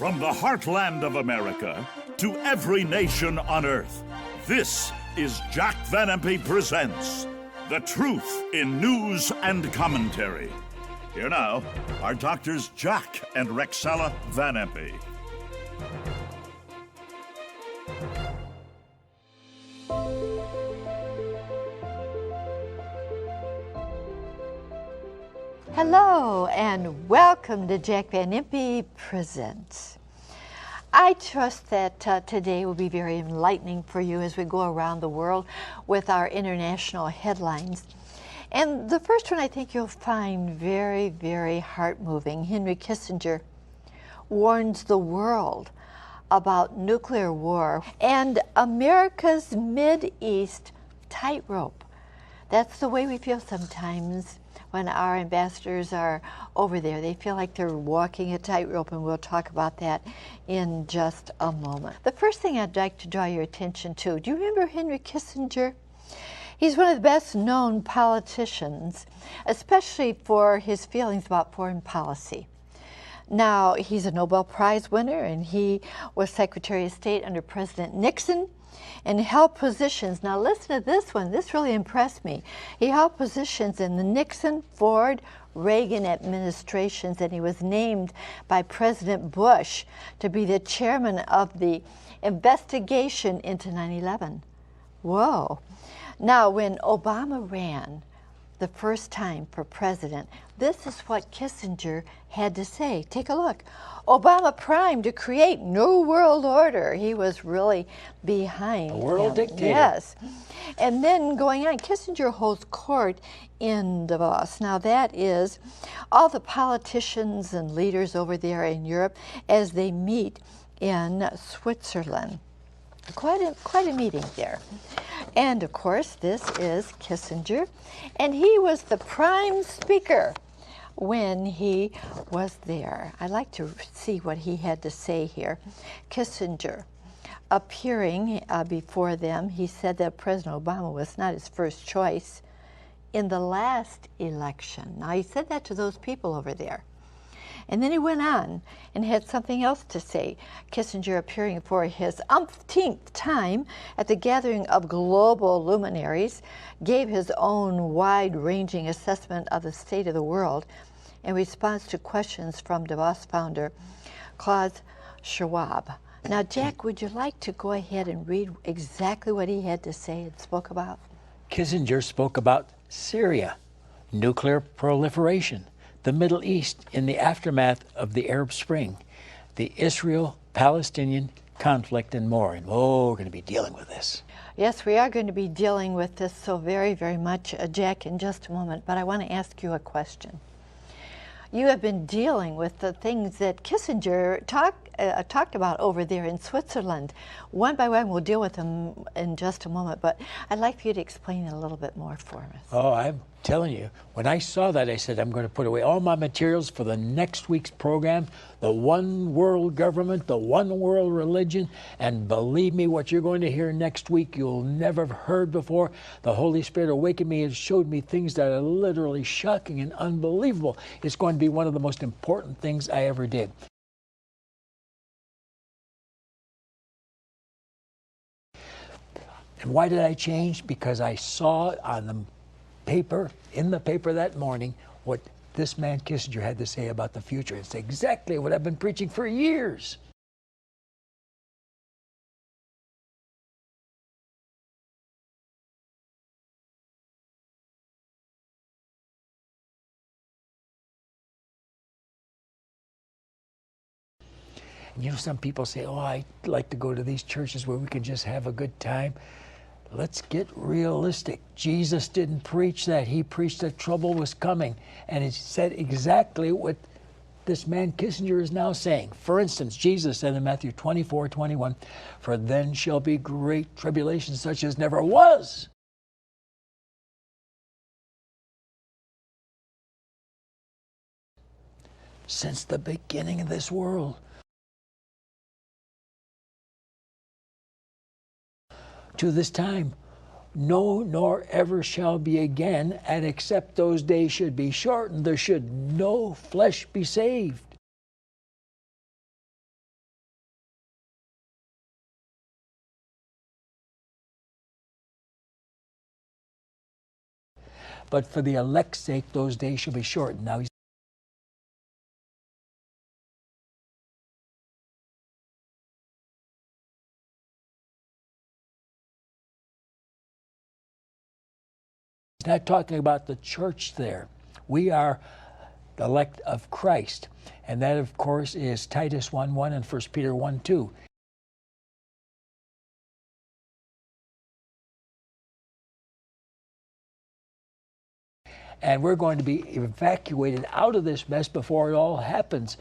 From the heartland of America to every nation on earth, this is Jack Van Impe Presents The Truth in News and Commentary. Here now are Doctors Jack and Rexella Van Impe. Hello and welcome to Jack Van Impe Presents. I trust that today will be very enlightening for you as we go around the world with our international headlines. And the first one I think you'll find very, very heart-moving. Henry Kissinger warns the world about nuclear war and America's Mideast tightrope. That's the way we feel sometimes when our ambassadors are over there. They feel like they're walking a tightrope, and we'll talk about that in just a moment. The first thing I'd like to draw your attention to, do you remember Henry Kissinger? He's one of the best known politicians, especially for his feelings about foreign policy. Now, he's a Nobel Prize winner, and he was Secretary of State under President Nixon, and held positions. Now listen to this one. This really impressed me. He held positions in the Nixon, Ford, Reagan administrations, and he was named by President Bush to be the chairman of the investigation into 9/11. Whoa. Now, when Obama ran the first time for president, this is what Kissinger had to say. Take a look. Obama primed to create New World Order. He was really behind a world dictator. Yes. And then going on, Kissinger holds court in Davos. Now that is all the politicians and leaders over there in Europe as they meet in Switzerland. Quite a meeting there. And of course, this is Kissinger, and he was the prime speaker when he was there. I'd like to see what he had to say here. Kissinger, appearing before them, he said that President Obama was not his first choice in the last election. Now, he said that to those people over there. And then he went on and had something else to say. Kissinger, appearing for his umpteenth time at the gathering of global luminaries, gave his own wide-ranging assessment of the state of the world in response to questions from Davos founder Klaus Schwab. Now, Jack, would you like to go ahead and read exactly what he had to say and spoke about? Kissinger spoke about Syria, nuclear proliferation, the Middle East in the aftermath of the Arab Spring, the Israel-Palestinian conflict, and more. And we're going to be dealing with this. Yes, we are going to be dealing with this so very, very much, Jack, in just a moment. But I want to ask you a question. You have been dealing with the things that Kissinger talked about over there in Switzerland. One by one, we'll deal with them in just a moment, but I'd like for you to explain it a little bit more for us. Oh, I'm telling you, when I saw that, I said, I'm going to put away all my materials for the next week's program, the one world government, the one world religion, and believe me, what you're going to hear next week, you'll never have heard before. The Holy Spirit awakened me and showed me things that are literally shocking and unbelievable. It's going to be one of the most important things I ever did. And why did I change? Because I saw on the paper, in the paper that morning, what this man Kissinger had to say about the future. It's exactly what I've been preaching for years. And you know, some people say, oh, I'd like to go to these churches where we can just have a good time. Let's get realistic. Jesus didn't preach that. He preached that trouble was coming. And it said exactly what this man Kissinger is now saying. For instance, Jesus said in Matthew 24:21, "For then shall be great tribulation such as never was." Since the beginning of this world. To this time, no, nor ever shall be again, and except those days should be shortened, there should no flesh be saved. but for the elect's sake, those days shall be shortened. Now he's not talking about the church there. We are the elect of Christ. And that, of course, is Titus 1:1 and 1 Peter 1:2. And we're going to be evacuated out of this mess before it all happens.